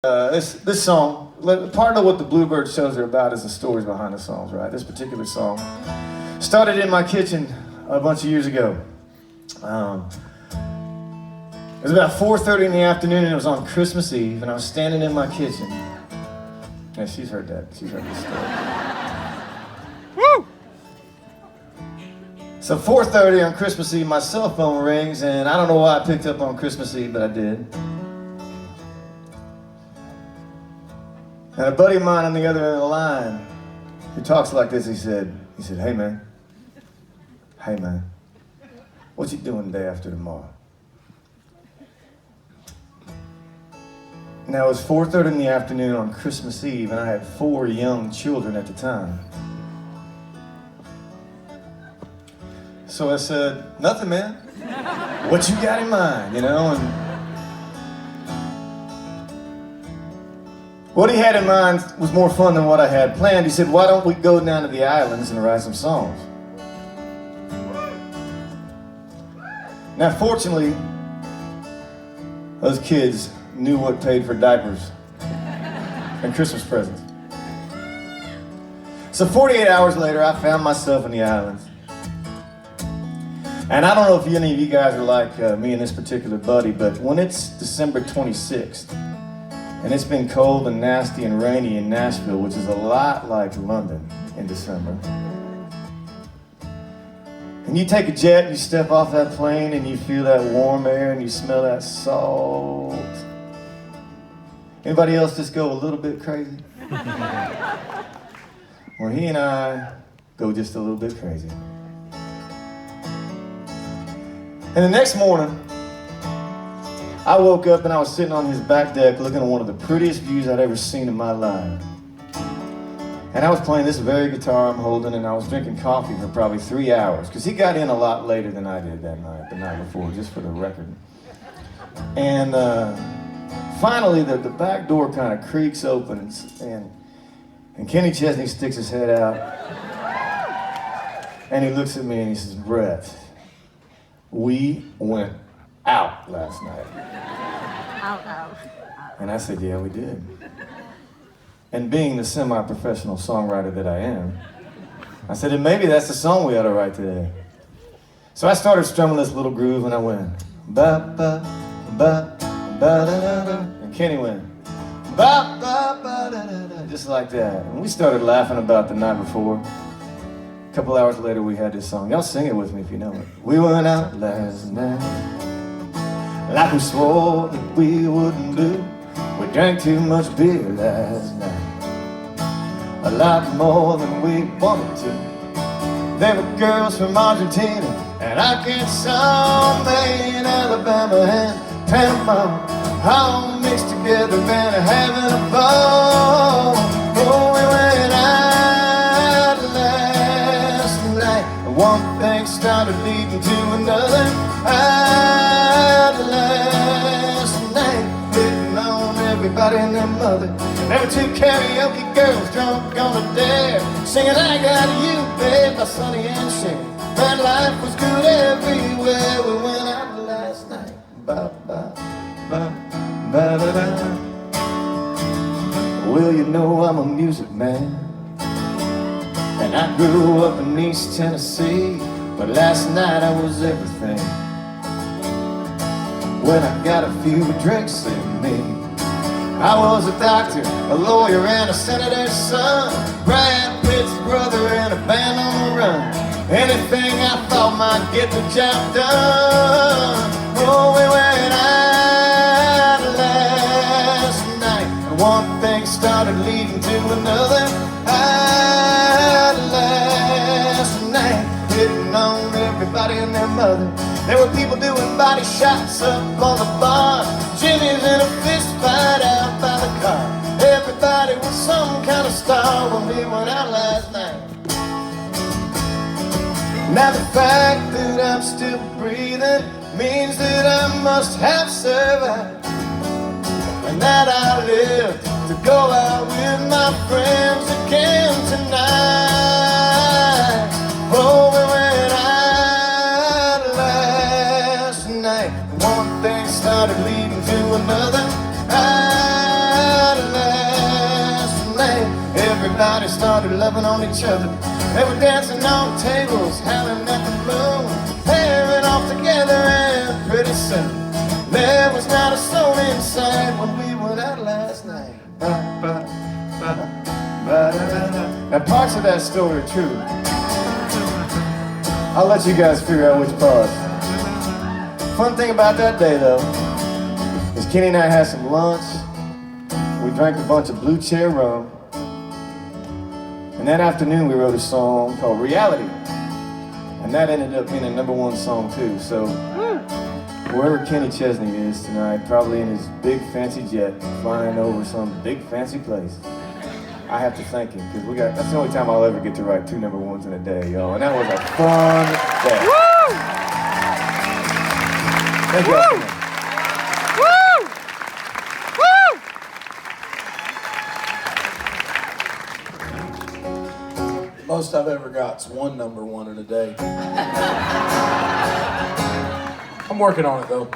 This song, part of what the Bluebird shows are about is the stories behind the songs, right? This particular song started in my kitchen a bunch of years ago. It was about 4:30 in the afternoon, and it was on Christmas Eve, and I was standing in my kitchen. Yeah, she's heard that. She's heard this story. Woo! So 4:30 on Christmas Eve, my cell phone rings, and I don't know why I picked up on Christmas Eve, but I did. And a buddy of mine on the other end of the line, who talks like this, he said, hey man, what you doing the day after tomorrow? Now it was 4:30 in the afternoon on Christmas Eve, and I had 4 young children at the time. So I said, nothing man, what you got in mind, you know? And what he had in mind was more fun than what I had planned. He said, why don't we go down to the islands and write some songs? Now, fortunately, those kids knew what paid for diapers and Christmas presents. So 48 hours later, I found myself in the islands. And I don't know if any of you guys are like me and this particular buddy, but when it's December 26th, and it's been cold and nasty and rainy in Nashville, which is a lot like London in December. And you take a jet and you step off that plane and you feel that warm air and you smell that salt. Anybody else just go a little bit crazy? Well, he and I go just a little bit crazy. And the next morning, I woke up and I was sitting on his back deck looking at one of the prettiest views I'd ever seen in my life. And I was playing this very guitar I'm holding, and I was drinking coffee for probably 3 hours, because he got in a lot later than I did that night, the night before, just for the record. And finally, the back door kind of creaks open, and Kenny Chesney sticks his head out, and he looks at me and he says, Brett, we went out last night. Out. And I said, yeah, we did. And being the semi-professional songwriter that I am, I said, and maybe that's the song we ought to write today. So I started strumming this little groove, and I went, ba ba ba ba da da da, and Kenny went, ba ba ba da da da, just like that. And we started laughing about the night before. A couple hours later, we had this song. Y'all sing it with me if you know it. We went out last night, like we swore that we wouldn't do. We drank too much beer last night, a lot more than we wanted to. There were girls from Argentina and Arkansas, Maine, Alabama, and Panama, all mixed together and having a ball. Oh, we went out last night, and one thing started leading to another. Out last night, hitting on everybody and their mother. There were 2 karaoke girls drunk on a dare, singing I Got You, Babe, by Sonny and Cher. But life was good everywhere. We went out last night. Ba ba ba ba da da. Well, you know I'm a music man, and I grew up in East Tennessee, but last night I was everything. When I got a few drinks in me, I was a doctor, a lawyer, and a senator's son, Brad Pitt's brother, and a band on the run. Anything I thought might get the job done. Oh, we went out last night, and one thing started leading to another. Out last night, hitting on everybody and their mother. There were people doing body shots up on the bar, Jimmy's in a fist fight out by the car. Everybody was some kind of star when we went out last night. Now the fact that I'm still breathing means that I must have survived, and that I live to go out with my friends again tonight. Oh, we went out last night, one thing started leading to another. Out everybody started loving on each other. They were dancing on tables, howling at the moon, pairing off together, and pretty soon there was not a soul inside when we went out last night. Now parts of that story are true. I'll let you guys figure out which parts. Fun thing about that day though is Kenny and I had some lunch. We drank a bunch of Blue Chair rum. And that afternoon we wrote a song called Reality. And that ended up being a #1 song too. So wherever Kenny Chesney is tonight, probably in his big fancy jet, flying over some big fancy place, I have to thank him, because that's the only time I'll ever get to write 2 #1s in a day, y'all. And that was a fun day. Woo! Thank you. Woo! Woo! Most I've ever got's 1 #1 in a day. I'm working on it though.